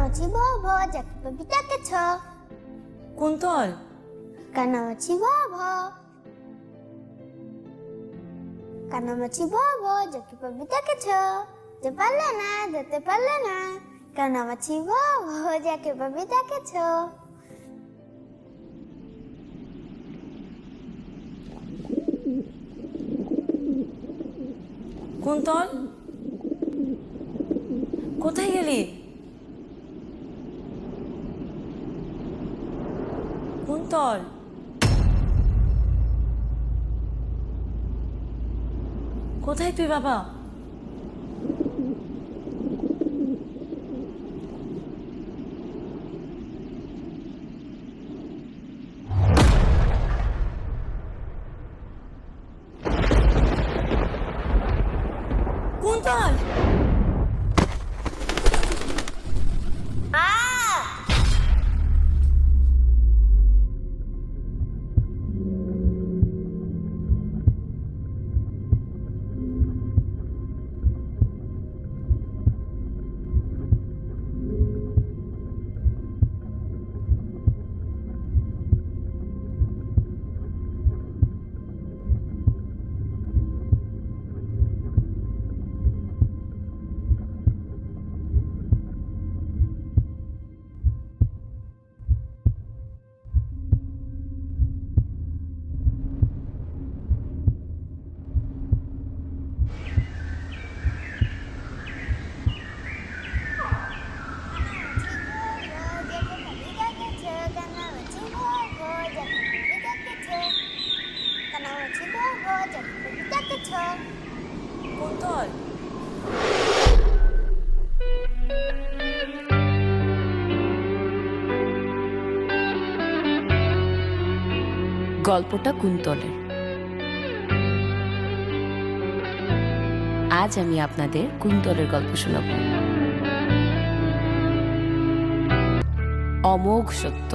কানামাছি ভব যাকে পাবি ডাকেছ। কুন্তল, কানামাছি ভব, কানামাছি ভব যাকে পাবি ডাকেছ। যে পারলে না যেতে পারলে না, কানামাছি ভব যাকে পাবি ডাকেছ। কুন্তল, কোথায় গেলি? কুন্তল, কোথায় তুই বাবা? কুন্তল, কুন্তল। গল্পটা কুন্তলের। আজ আমি আপনাদের কুন্তলের গল্প শোনাব। অমোঘ সত্য।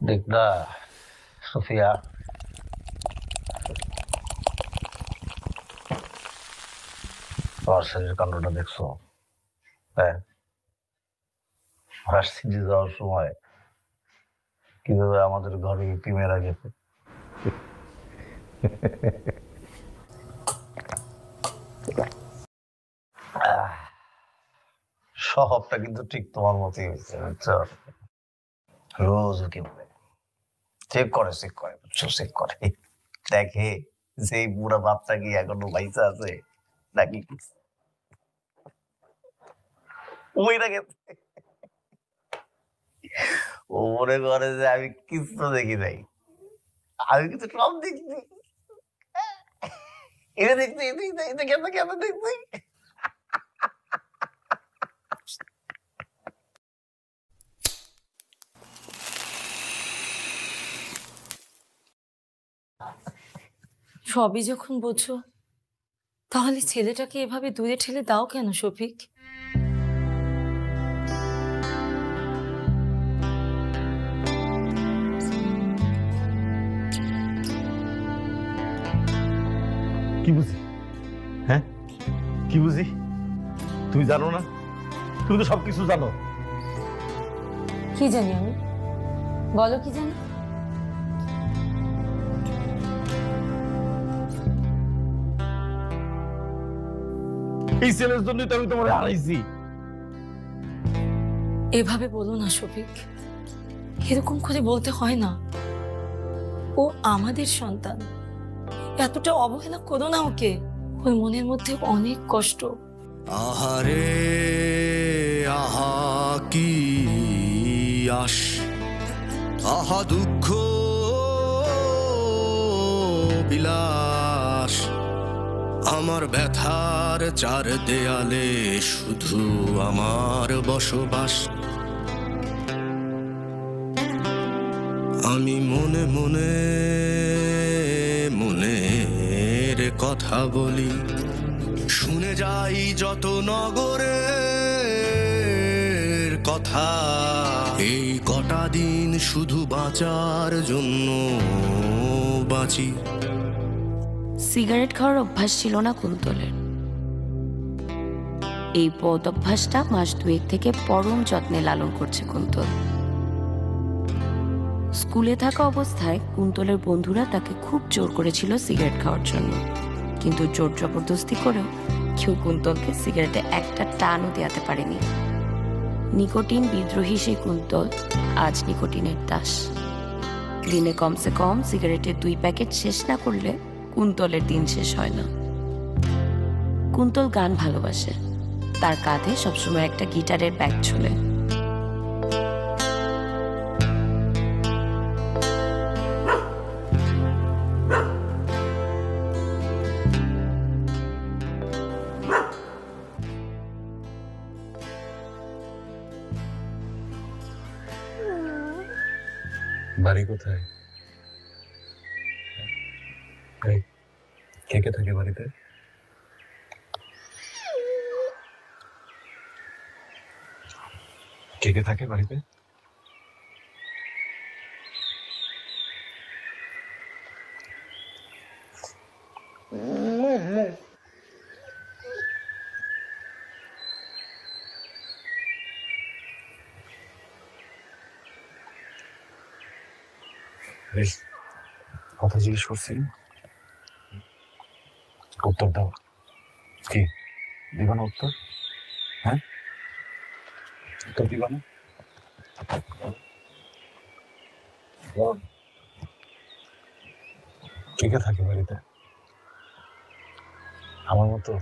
দেখনা সোফিয়া, তোমার শরীরের কাণ্ডটা দেখছো? হ্যাঁ, ভার্সিটি যাওয়ার সময় কিভাবে আমাদের ঘরে উঁকি মেরা গেছে। স্বভাবটা কিন্তু ঠিক তোমার মতোই হয়েছে, বুঝছো? রোজ উঁকি মারে, চেক করে বুঝছো, চেক করে দেখে যে বুড়া বাপটা কি এখনো বাইসা আছে নাকি ওইটা গেছে। ও মনে করে যে আমি কিছু দেখি নাই, আমি কিন্তু সব দেখছি। এটা দেখছি, এটা কেন কেন দেখছি। সবই যখন বোঝো, তাহলে ছেলেটাকে এভাবে দূরে ঠেলে দাও কেন শফিক? কি বুঝি? হ্যাঁ, কি বুঝি? তুমি জানো না? তুমি তো সবকিছু জানো। কি জানি আমি? বলো কি জানি? এই ছেলের জন্যই তো আমি তোমার হারাইছি। এভাবে বলো না শফিক, এরকম করে বলতে হয় না। ও আমাদের সন্তান, এতটা অবহেলা করো না ওকে। ওর মনের মধ্যে অনেক কষ্ট। আহারে আহা কি আশ, আহা দুঃখ বিলাস, আমার ব্যথার চার দেয়ালে শুধু আমার বসবাস। আমি মনে মনে মনের কথা বলি, শুনে যাই যত নগরের কথা। এই কটা দিন শুধু বাঁচার জন্য বাঁচি। সিগারেট খাওয়ার অভ্যাস ছিল না কুন্তলের। এই বদ অভ্যাসটা মাস 2 থেকে পরম যত্নে লালন করছে কুন্তল। স্কুলে থাকা অবস্থায় কুন্তলের বন্ধুরা তাকে খুব জোর করেছিল সিগারেট খাওয়ার জন্য, কিন্তু জোর জবরদস্তি করেও কেউ কুন্তলকে সিগারেটে একটা টানও দেওয়াতে পারেনি। নিকোটিন বিদ্রোহী সেই কুন্তল আজ নিকোটিনের দাস। দিনে কমসে কম সিগারেটের 2 প্যাকেট শেষ না করলে কুন্তলের দিন শেষ হয় না। কুন্তল গান ভালোবাসে, তার কাঁধে সবসময় একটা গিটারের ব্যাগ ঝোলে। বাড়ি কোথায়? কে কে থাকে বাড়িতে? কে কে থাকে বাড়িতে? কথা জিজ্ঞেস করছি, উত্তর দাও। কি দিবা না উত্তর? হ্যাঁ, উত্তর দিবা না? কে কে থাকে বাড়িতে আমার মতো?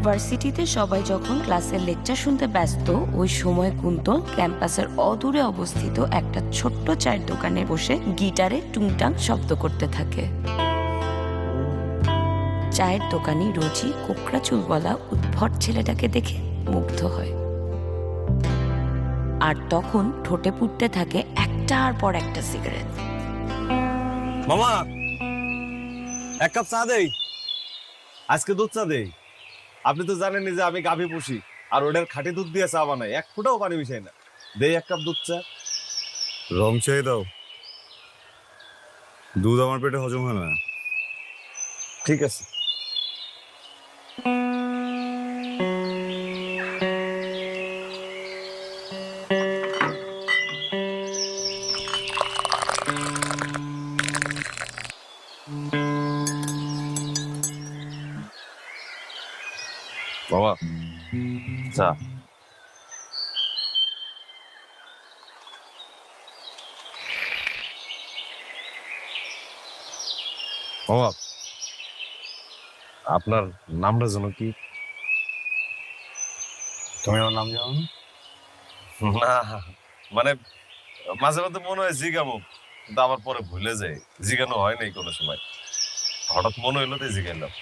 ভার্সিটিতে সবাই যখন ক্লাসের লেকচার শুনতে ব্যস্ত, ওই সময় কুন্তল ক্যাম্পাসের অদূরে অবস্থিত একটা ছোট্ট চায়ের দোকানে বসে গিটারে টুংটাং শব্দ করতে থাকে। চায়ের দোকানি রোজি কোকড়া চুলওয়ালা উদ্ভট ছেলেটাকে দেখে মুগ্ধ হয়, আর তখন ঠোঁটে পুড়তে থাকে একটার পর একটা সিগারেট। মামা, এক কাপ চা দেই, আজকে দুধ চা দেই। আপনি তো জানেনই যে আমি গাভী পুষি, আর ওটার খাঁটি দুধ দিয়ে চা বানাই, এক ফোঁটাও পানি মিশাই না। দেই এক কাপ দুধ চা। রং চাই দাও, দুধ আমার পেটে হজম হয় না। ঠিক আছে। বাবা চা। বাবা, আপনার নামটা যেন কি? তুমি আমার নাম জানো না? না, মানে মাঝে মধ্যে মনে হয় জিজ্ঞামো, কিন্তু আবার পরে ভুলে যাই। জিজ্ঞানো হয় নাই কোনো সময়, হঠাৎ মনে হইলো তাই জিজ্ঞাইলাম।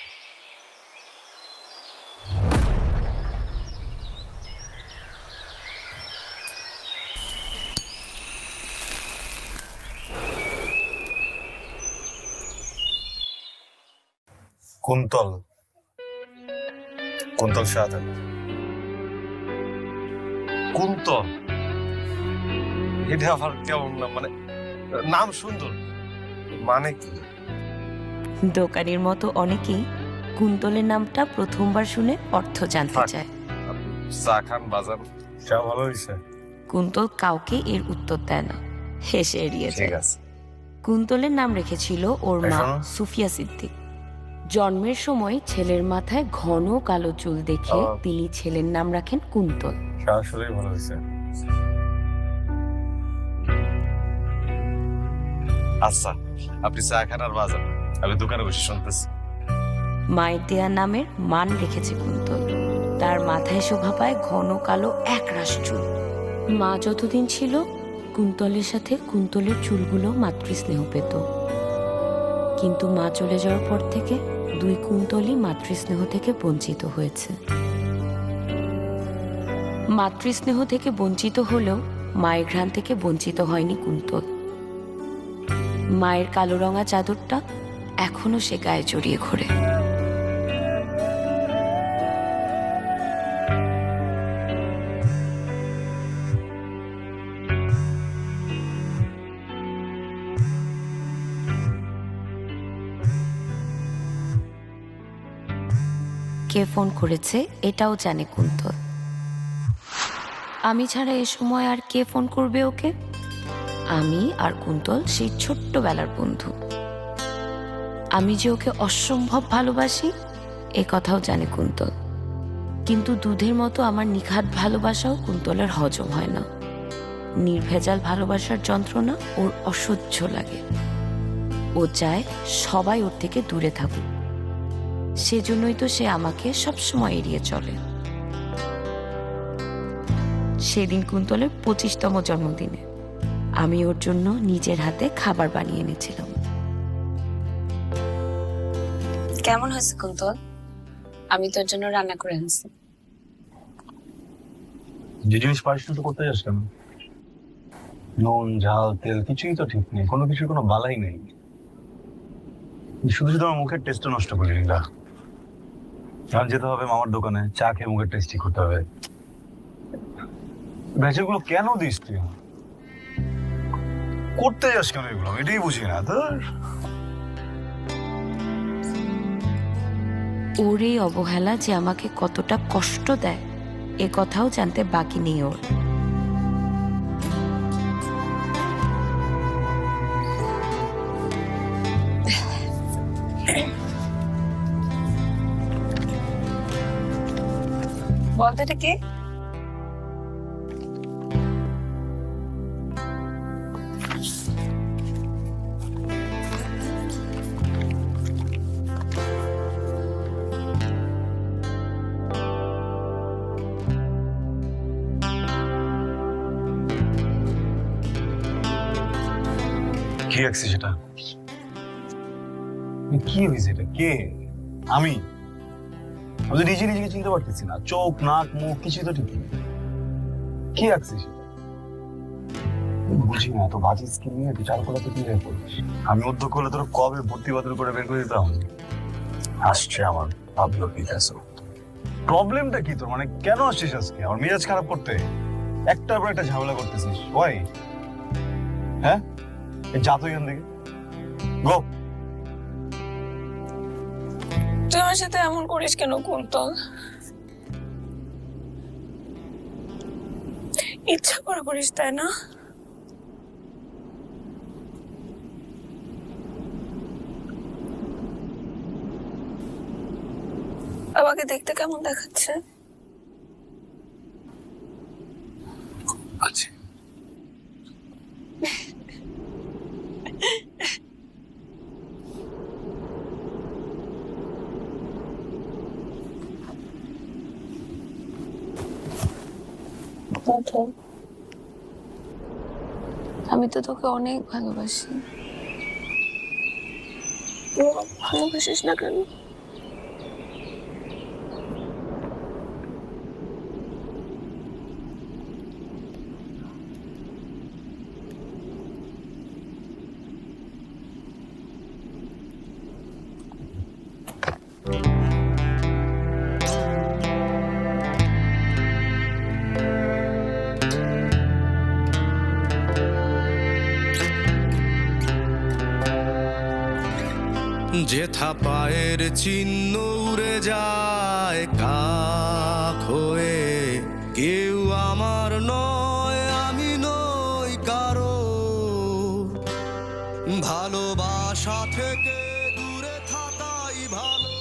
কুন্তল কুন্তল শাহাদাত। কুন্তল, এটা আবার কেমন নাম? মানে নাম সুন্দর, মানে কি? দোকানের মতো অনেকেই কুন্তলের নামটা প্রথমবার শুনে অর্থ জানতে থাক। চায়। চা খান, বাজার। চা ভালো হয়েছে? কুন্তল কাউকে এর উত্তর দেয় না, হেসে এড়িয়ে ঠিক যায়। আছে। কুন্তলের নাম রেখেছিল ওর মা শোনো। সুফিয়া সিদ্দিক। জন্মের সময় ছেলের মাথায় ঘন কালো চুল দেখে তিনি ছেলের নাম রাখেন কুন্তল। চা আসলেই ভালো হয়েছে। আচ্ছা, আপনি চা খান আর বাজার, আমি দোকানে বসে শুনতেছি। মায়ের দেয়া নামের মান রেখেছে কুন্তল। তার মাথায় শোভা পায় ঘন কালো একরাশ চুল। মা যতদিন ছিল কুন্তলের সাথে কুন্তলের চুলগুলো মাতৃস্নেহ পেত, কিন্তু মা চলে যাওয়ার পর থেকে দুই কুন্তলই মাতৃস্নেহ থেকে বঞ্চিত হয়েছে। মাতৃস্নেহ থেকে বঞ্চিত হলেও মায়ের ঘ্রাণ থেকে বঞ্চিত হয়নি কুন্তল। মায়ের কালো রঙা চাদরটা এখনো সে গায়ে জড়িয়ে ঘোরে। কে ফোন করেছে এটাও জানে কুন্তল। আমি ছাড়া এ সময় আর কে ফোন করবে ওকে? আমি আর কুন্তল সেই ছোট্টবেলার বন্ধু। আমি যে ওকে অসম্ভব ভালোবাসি এ কথাও জানে কুন্তল, কিন্তু দুধের মতো আমার নিখাত ভালোবাসাও কুন্তলের হজম হয় না। নির্ভেজাল ভালোবাসার যন্ত্রণা ওর অসহ্য লাগে। ও চায় সবাই ওর থেকে দূরে থাকুক, সেজন্যই তো সে আমাকে সবসময় এড়িয়ে চলে। সেদিন কুন্তলের 25তম জন্মদিনে আমি ওর জন্য নিজের হাতে খাবার বানিয়ে এনেছিলাম। কেমন হয়েছে কুন্তল? আমি তোর জন্য রান্না করে আনছি। যে জিনিস পারিস না তো করতে যাস কেন? নুন ঝাল তেল কিছুই তো ঠিক নেই, কোনো কিছুর কোনো বালাই নেই। শুধু শুধু আমার মুখের টেস্টটা নষ্ট করে নিলা। আর যেতে হবে মামার দোকানে, চা খেয়ে মুখের টেস্টি করতে হবে। ভেজালগুলো কেন দিস তুই? করতে যাস কেন এগুলো? আমি এটাই বুঝি না তোর। ওর এই অবহেলা যে আমাকে কতটা কষ্ট দেয় এ কথাও জানতে বাকি নেই ওর। বলতে এটা কে? কি রাখছি সেটা? কি হয়েছে এটা? কে? আমি তো নিজে নিজেকে চিনতে পারতেছি না। চোখ নাক মুখ কিছুই তো ঠিক নেই। কি রাখছিস? বুঝি না, এত বাজে স্কিন নিয়ে তুই চাল করাতে কি রেখে করিস? আমি উদ্যোগ করলে তোর কবে ভর্তি বাতিল করে বের করে দিতাম। আসছে আমার ভাবলো পিকাসো। প্রবলেমটা কি তোর? মানে কেন আসছিস আজকে আমার মেজাজ খারাপ করতে? একটার পর একটা ঝামেলা করতেছিস। ওই হ্যাঁ, যা তুই এখান থেকে গো। তুই আমার সাথে এমন করিস কেন কুন্তল? ইচ্ছা করে করিস তাই না? আমাকে দেখতে কেমন দেখাচ্ছে? আছে আমি তো তোকে অনেক ভালোবাসি। ভালোবাসিস না কেন? যেথা পায়ের চিহ্ন উড়ে যায় কাক হয়ে। কেউ আমার নয়, আমি নই কারো, ভালোবাসা থেকে দূরে থাকাই ভালো।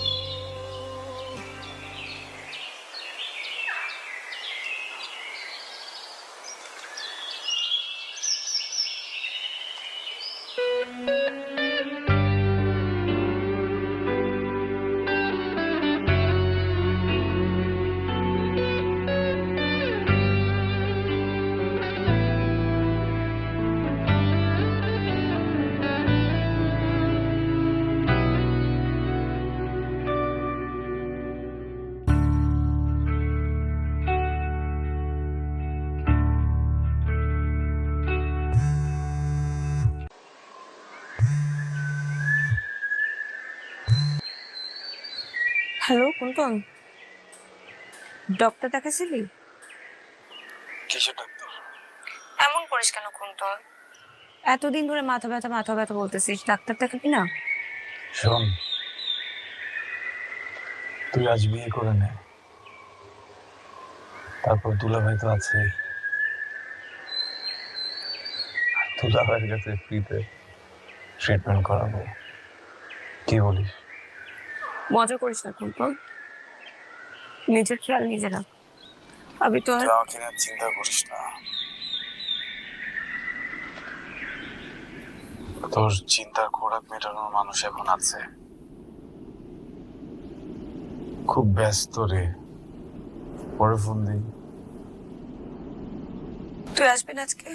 হ্যালো কুন্তল, ডক্টর দেখাছিলি? কিসের ডাক্তার? এমন করিস কেন কুন্তল? এতদিন ধরে মাথা ব্যথা বলতেছিস, ডাক্তার দেখাবি না? শোন, তুই আজ বিয়ে করে নে, তারপর দুলাভাই তো আছে, দুলাভাইয়ের কাছে ফ্রিতে ট্রিটমেন্ট করাবো। কি বলিস? মজা করিস না কুন্তল, নিজের খেয়াল নিজে রাখ। আমি তো আর আমাকে নিয়ে চিন্তা করিস না, তোর চিন্তার খোরাক মেটানোর মানুষ এখন আছে। খুব ব্যস্ত রে, পরে ফোন দিই। তুই আসবি না আজকে?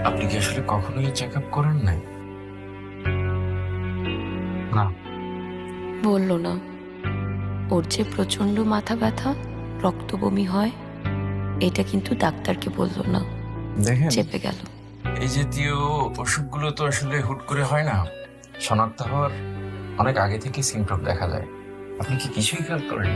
আপনি কি আসলে কখনোই চেক আপ করেন নাই? না, বললো না ওর যে প্রচন্ড মাথা ব্যথা, রক্ত বমি হয়, এটা কিন্তু ডাক্তারকে বললো না, দেখেন, চেপে গেল। এই জাতীয় অসুখগুলো তো আসলে হুট করে হয় না, শনাক্ত হওয়ার অনেক আগে থেকে সিমটম দেখা যায়। আপনি কি কিছুই খেয়াল করেন?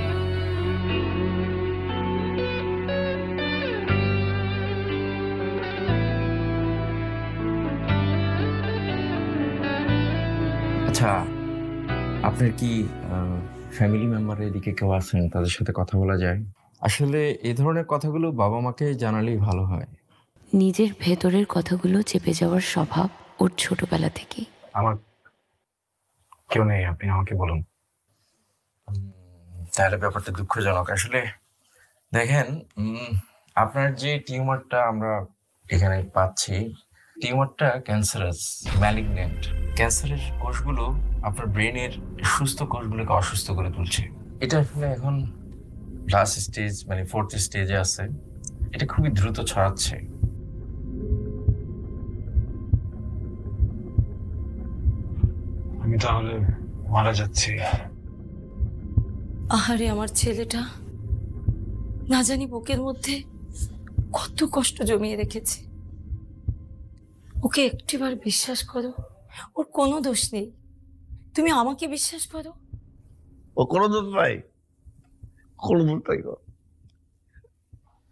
আচ্ছা, আপনার কি ফ্যামিলি মেম্বারের এদিকে কেউ আছেন, তাদের সাথে কথা বলা যায়? আসলে এই ধরনের কথাগুলো বাবা মাকে জানালেই ভালো হয়। নিজের ভেতরের কথাগুলো চেপে যাওয়ার স্বভাব ওর ছোটবেলা থেকেই। আমার কেউ নেই, আপনি আমাকে বলুন। তাহলে ব্যাপারটা দুঃখজনক। আসলে দেখেন, আপনার যে টিউমারটা আমরা এখানে পাচ্ছি, টিউমারটা ক্যান্সারাস, ম্যালিগন্যান্ট। ক্যান্সারের কোষগুলো আপনার ব্রেনের সুস্থ কোষগুলোকে অসুস্থ করে তুলছে। এটা আসলে এখন লাস্ট স্টেজ, মানে 4th স্টেজে আছে। এটা খুবই দ্রুত ছড়াচ্ছে। আমি তাহলে মারা যাচ্ছি। আহারে আমার ছেলেটা, না জানি বুকের মধ্যে কত কষ্ট জমিয়ে রেখেছে। ওকে একটিবার বিশ্বাস করো, ওর কোনো দোষ নেই। তুমি আমাকে বিশ্বাস করো। ও কোনো দোষ নাই, কোনো দোষ নাই গো।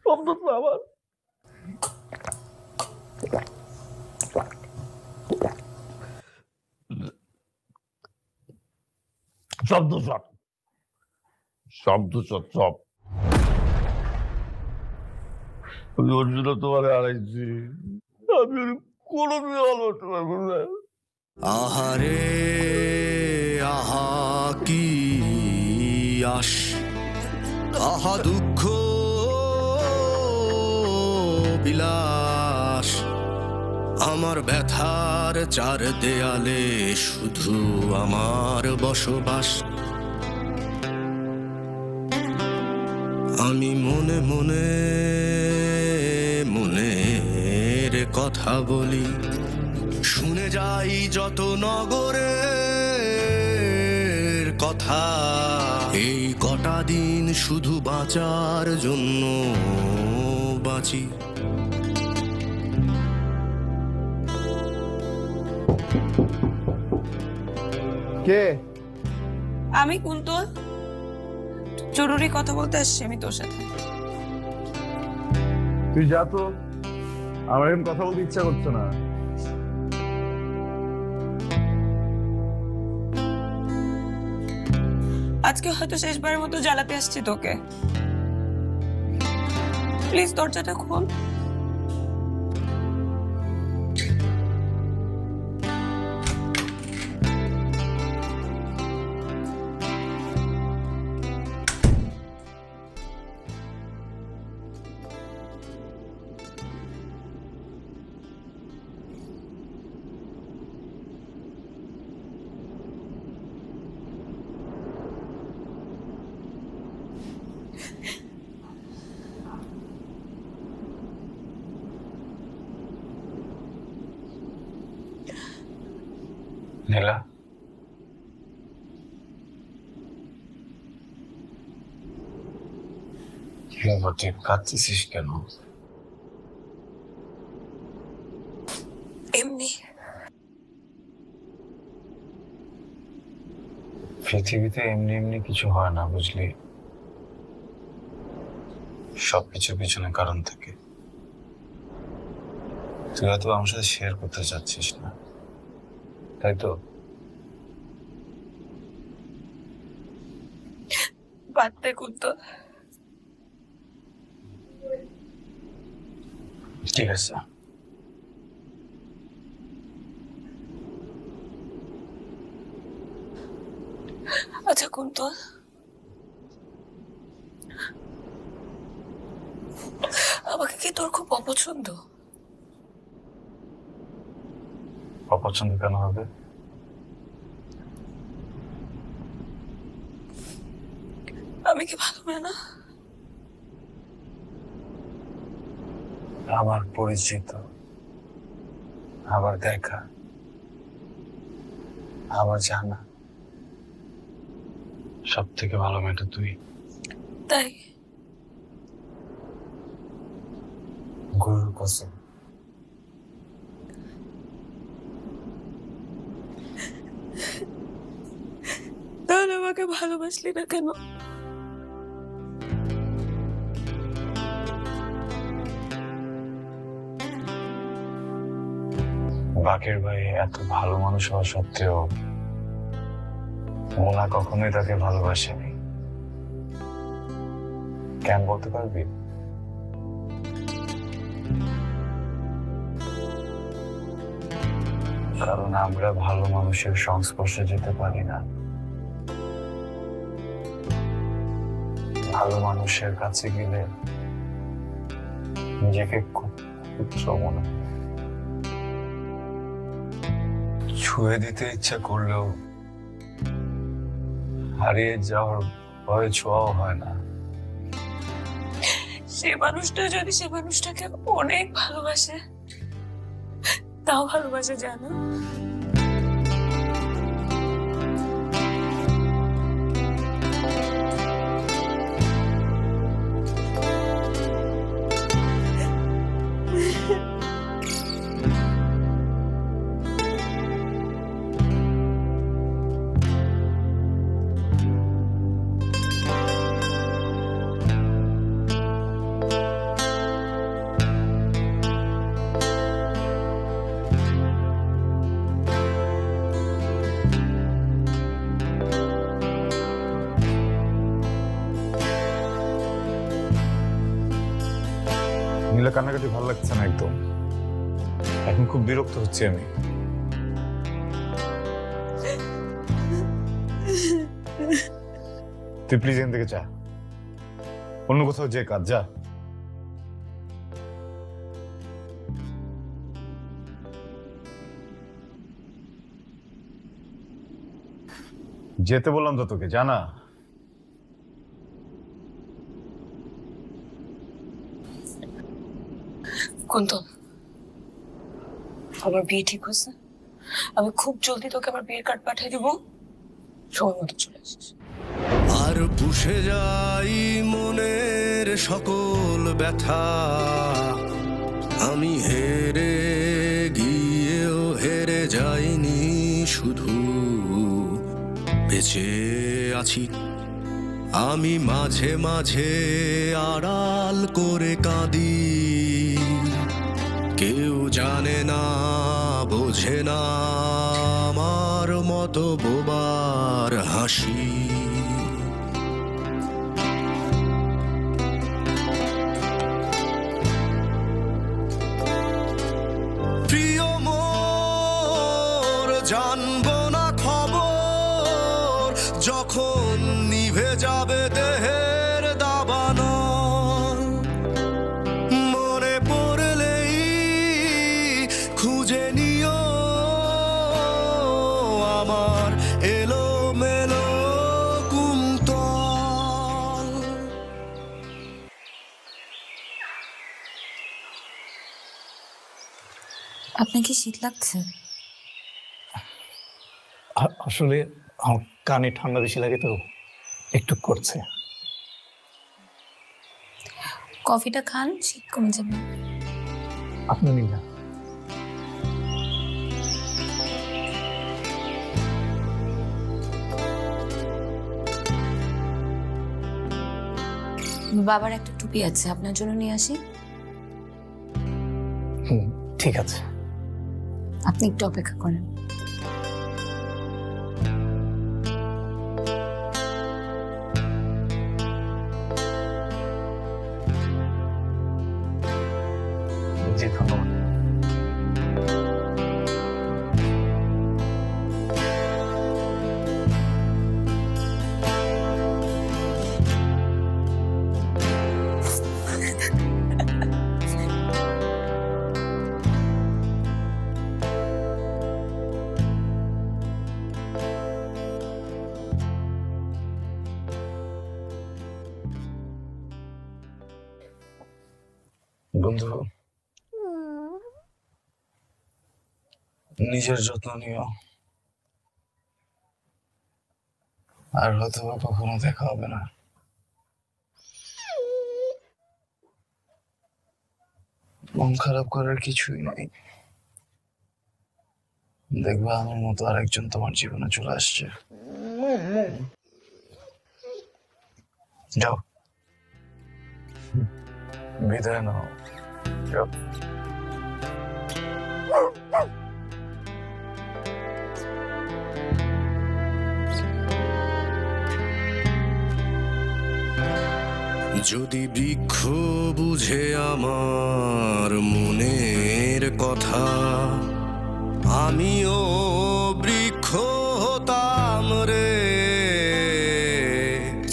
সব দোষ আমার। সব দোষ ওর। সব দোষ ওর, সব। আমি ওর জন্য তোমার হারাইছি, আমি ওর কোনোদিন ভালোবাসতে পারবো না। আহারে আহা কি আশ, আহা দুঃখ বিলাস, আমার ব্যথার চার দেয়ালে শুধু আমার বসবাস। আমি মনে মনে মনের কথা বলি, শুনে যাই যত নগরের কথা, এই কটা দিন শুধু বাঁচার জন্য বাঁচি। কে? আমি কুন্তল, জরুরি কথা বলতে আসছি আমি তোর সাথে। তুই যা তো, আমার এখন কথা বলতে ইচ্ছা করছে না। আজকে হয়তো শেষবারের মতো জ্বালাতে আসছি তোকে, প্লিজ দরজাটা খোল। নীলা, তুই কাঁদতেছিস কেন? এমনি পৃথিবীতে এমনি এমনি কিছু হয় না, বুঝলি? সবকিছুর পিছনে কারণ থাকে। তুই হয়তো আমার সাথে শেয়ার করতে চাচ্ছিস না, তাই তো? বাদ দে কুন্তল, ঠিক আছে। আচ্ছা কুন্তল, আমাকে কি তোর খুব অপছন্দ? অপছন্দ কেন হবে? আমি কি ভালো না? আমার পরিচিত, আবার দেখা, আবার জানা, সব থেকে ভালো মেয়েটা তুই। তাই? গুরুর কসম। তাহলে আমাকে ভালোবাসলি না কেন? বাকের ভাই এত ভালো মানুষ হওয়া সত্ত্বেও মোনা কখনোই তাকে ভালোবাসেনি। কেন বলতে পারবি? কারণ আমরা ভালো মানুষের সংস্পর্শে যেতে পারি না। ভালো মানুষের কাছে গেলে নিজেকে খুব তুচ্ছ মনে হয়। ছুঁয়ে দিতে ইচ্ছা করলেও হারিয়ে যাওয়ার ভয়ে ছোঁয়াও হয় না। সে মানুষটা যদি সে মানুষটাকে অনেক ভালোবাসে, তাও ভালোবাসে জানো? নীলা, কান্নাকাটি ভালো লাগছে না একদম। এখন খুব বিরক্ত হচ্ছি আমি। তুই প্লিজ এখান থেকে যা, অন্য কোথাও যে কাজ যা। যেতে বললাম তো তোকে, জানা। কুন্তল, আমার বিয়ে ঠিক হয়েছে? আমি খুব জলদি তোকে আমার বিয়ের কার্ড পাঠিয়ে দিব, সময় মতো চলে আসিস। আর পুষে যাই মনের সকল ব্যথা, আমি হেরে গিয়েও হেরে যাইনি, শুধু বেঁচে আছি। আমি মাঝে মাঝে আড়াল করে কাঁদি, কেউ জানে না বোঝে না আমার মতো বোবার হাসি। প্রিয় মোর জানবো না খবর, যখন নিভে যাবে দেহের দাবানো, মনে পড়লেই খুঁজে নিও আমার এলোমেলো কুন্তল। আপনার কি শীত লাগছে? আসলে আমার কানে ঠান্ডা বেশি লাগে তো একটু করছে। কফিটা খান, শীত কমে যাবে। আপনি নিন না। বাবার একটা টুপি আছে, আপনার জন্য নিয়ে আসি। ঠিক আছে। আপনি একটু অপেক্ষা করেন। জি ধন্যবাদ। বন্ধু, নিজের যত্ন নিও, আর হয়তো কখনো দেখা হবে না। মন খারাপ করার কিছুই নেই। দেখবা আমার মতো আরেকজন তোমার জীবনে চলে আসছে। যাও, বিদায় নাও। যাও। যদি বৃক্ষ বুঝে আমার মনের কথা, আমিও বৃক্ষ হতাম রে।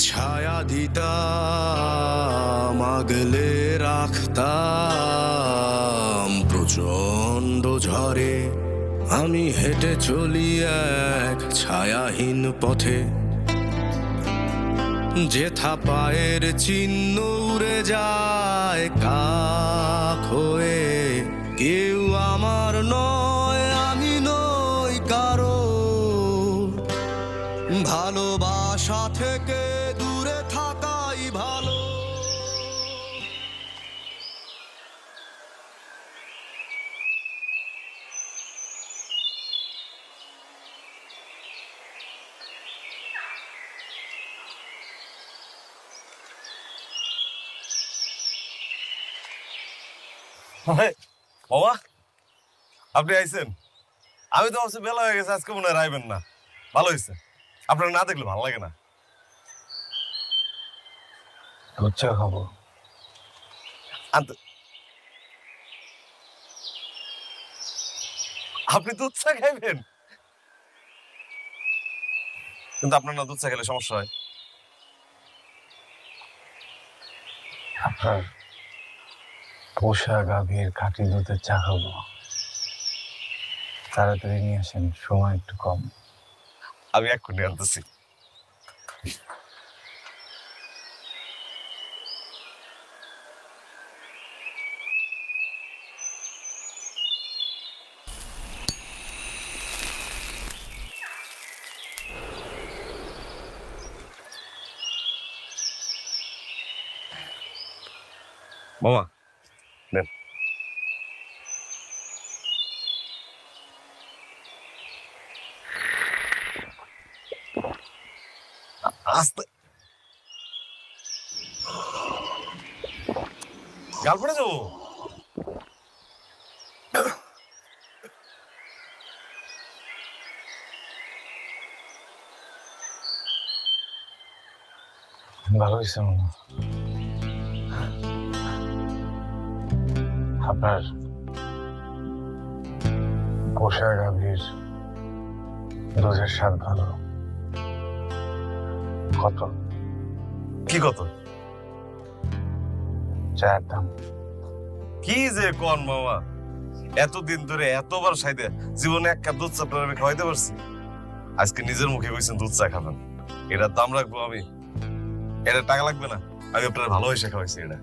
ছায়া দিতাম, আগলে রাখতাম প্রচণ্ড ঝড়ে। আমি হেঁটে চলি এক ছায়াহীন পথে, যেথা পায়ের চিহ্ন উড়ে যায় কাক হয়ে। কেউ আমার নয়, আমি নই কারো, ভালোবাসা থেকে দূরে থাকাই ভালো। বাবা, আপনি আইছেন? আমি তো ভাবছি বেলা হয়ে গেছে, আজকে মনে হয় আইবেন না। ভালো হয়েছে, আপনারা না দেখলে ভালো লাগে না। দুধ চা খাবো। আপনি দুধ চা খাইবেন? কিন্তু আপনার না দুধ চা খেলে সমস্যা হয়। আপনার পোষা গাভীর খাঁটি দুধের চা খাবো। তাড়াতাড়ি নিয়ে আসেন, সময় একটু কম। আমি এক্ষুনি আনতেছি। মামা নেন। আস্তে গাল পড়ে যাবো। ভালো হয়েছে মামা। আপনার পোষা গাভীর দুধের স্বাদ ভালো। কত? কি কত? চায়ের দাম। কি যে কোন মামা, এতদিন ধরে এতবার সাইদে জীবনে এক কাপ দুধ চা আপনার আমি খাওয়াইতে পারছি? আজকে নিজের মুখে কইছেন দুধ চা খাবেন, এটার দাম রাখবো আমি? এটা টাকা লাগবে না, আমি আপনার ভালোবাসা খাওয়াইছি। এটা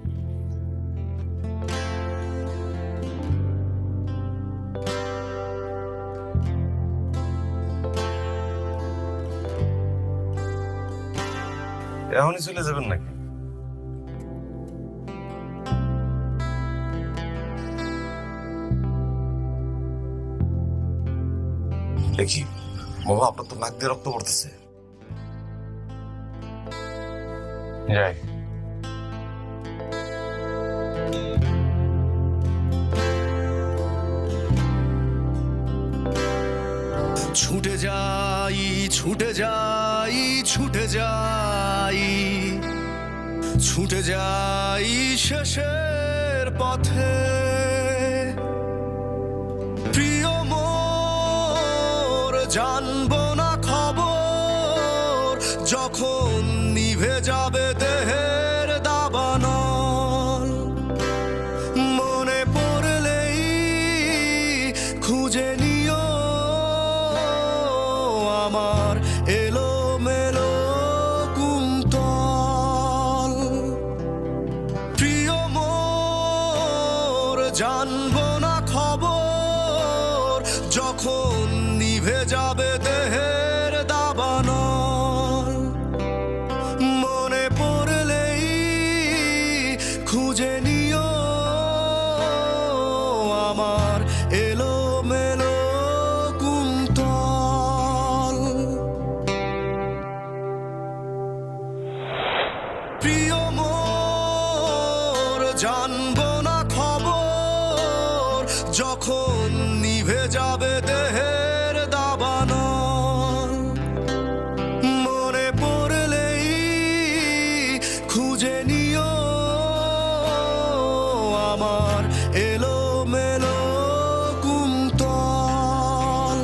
এখনই চলে যাবেন নাকি? দেখি বাবা, আপনার তো নাক দিয়ে রক্ত পড়তেছে। যাই। ছুটে যাই ছুটে যাই ছুটে যাই ছুটে যাই শেষের পথে, প্রিয় মোর জানবো না খবর, যখন নিভে যাবে দেহের দাবানল, মনে পড়লেই খুঁজে নিও আমার এলোমেলো কুন্তল, প্রিয় মোর জানবো না খবর, যখন নিভে যাবে দেহের দাবানল, মনে পড়লেই খুঁজে নিও আমার এলোমেলো কুন্তল, প্রিয় মোর জানবো না খবর, যখন নিভে যাবে দেহের দাবানল, মনে পড়লেই খুঁজে নিও আমার এলোমেলো কুন্তল,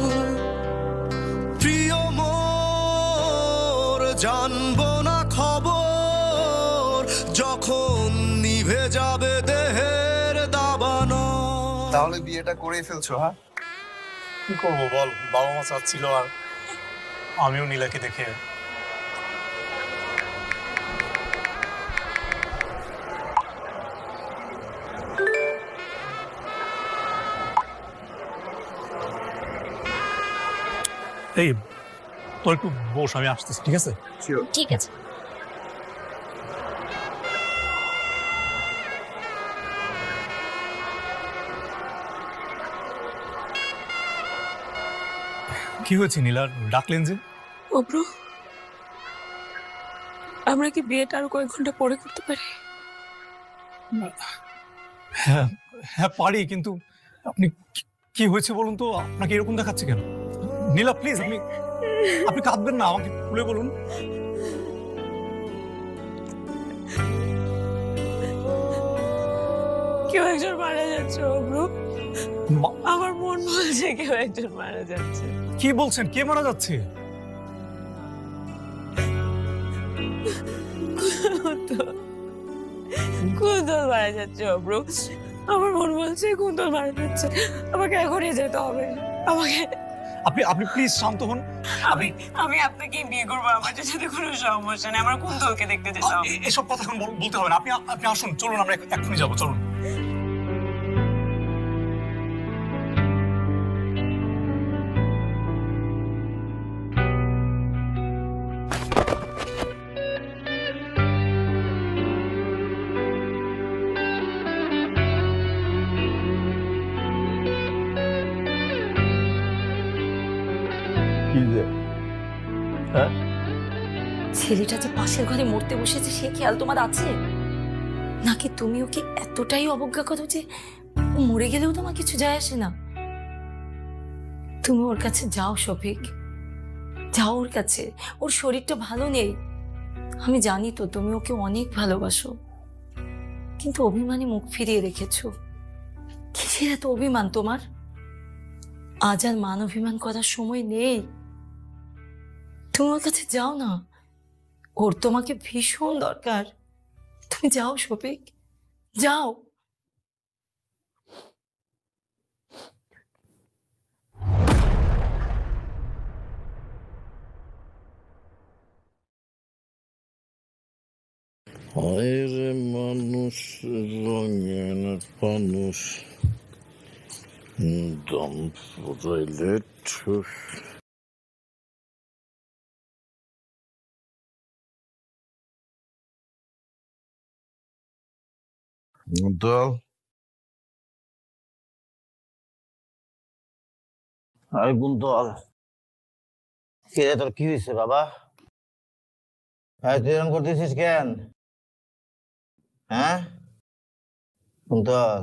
প্রিয় মোর জানবো না খবর, যখন নিভে যাবে দেহের দাবানল। তাহলে বিয়েটা করেই ফেলছো? হ্যাঁ, কি করবো বল, বাবা মা চাচ্ছিল আর আমিও নীলাকে দেখে। এই তোর একটু বস, আমি আসতেছি। ঠিক আছে? ঠিক আছে। কি হয়েছে নীলা, ডাকলেন যে? অব্র, আমরা কি বিয়েটা আরো কয়েক ঘন্টা পরে করতে পারি? হ্যাঁ হ্যাঁ পারি, কিন্তু আপনি কি হয়েছে বলুন তো? আপনাকে এরকম দেখাচ্ছে কেন? নীলা প্লিজ, আপনি কাঁদবেন না, আমাকে খুলে বলুন। কেউ একজন মারা যাচ্ছে অব্র, আমার মন বলছে কেউ একজন মারা যাচ্ছে। কি বলছেন? কে মারা যাচ্ছে? কুন্তল মারা যাচ্ছে অব্র, আমার মন বলছে কুন্তল মারা যাচ্ছে। আমাকে এখনই যেতে হবে। আমাকে আপনি প্লিজ শান্ত হন। আমি আপনাকে বিয়ে করবো, আমার সাথে কোনো সমস্যা নেই, আমার কুন্তলকে দেখতে যেতে হবে। এসব কথা এখন বলতে হবে না, আপনি আসুন, চলুন আমরা এক্ষুনি যাবো, চলুন। ছেলেটা যে পাশের ঘরে মরতে বসেছে সে খেয়াল তোমার আছে? নাকি তুমি ওকে এতটাই অবজ্ঞা করো যে ও মরে গেলেও তোমার কিছু যায় আসে না? তুমি ওর কাছে যাও শফিক, যাও ওর কাছে। ওর শরীরটা ভালো নেই, আমি জানি তো তুমি ওকে অনেক ভালোবাসো, কিন্তু অভিমানে মুখ ফিরিয়ে রেখেছো। কিসের এত অভিমান তোমার? আজ আর মান অভিমান করার সময় নেই। তুমি ওর কাছে যাও না, ওর তোমাকে ভীষণ দরকার। তুমি যাও শফিক, যাও। Ayrı মানুষ রঙের মানুষ দম ফুরাইলে ঠুস। দল আরে কুন্তল, কে রে, তোর কি হয়েছে বাবা? হ্যাঁ, তুই এরকম করতেছিস কেন? হ্যাঁ কুন্তল,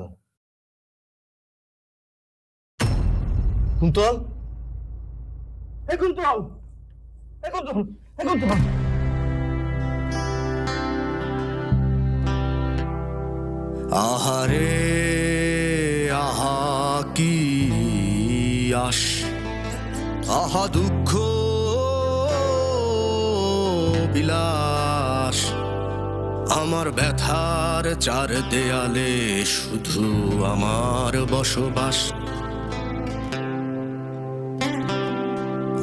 কুন্তল, এই কুন্তল, এই কুন্তল, এই কুন্তল। আহারে আহা কি আশ, আহা দুঃখ বিলাস, আমার ব্যথার চার দেয়ালে শুধু আমার বসবাস।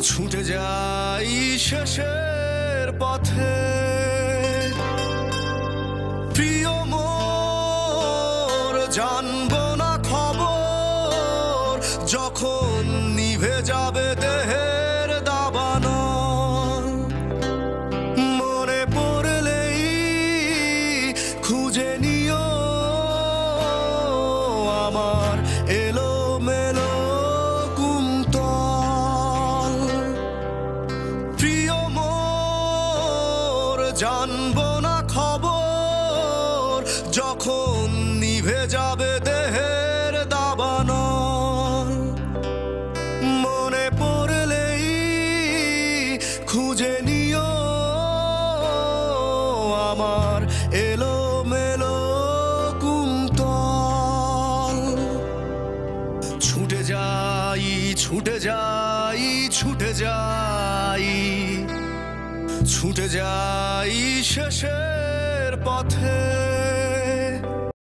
ছুটে যাই শেষের পথে, প্রিয় মোর জানবো না খবর, যখন নিভে যাবে দেহের দাবানো। মনে পড়লেই খুঁজে নিও আমার এলোমেলো কুন্তল। প্রিয় মোর জানবো না খবর, যখন নিভে যাবে দেহের দাবানো। মনে পড়লেই খুঁজে নিও আমার এলোমেলো কুন্তল। ছুটে যাই ছুটে যাই ছুটে যাই, ছুটে যাই শেষের পথে।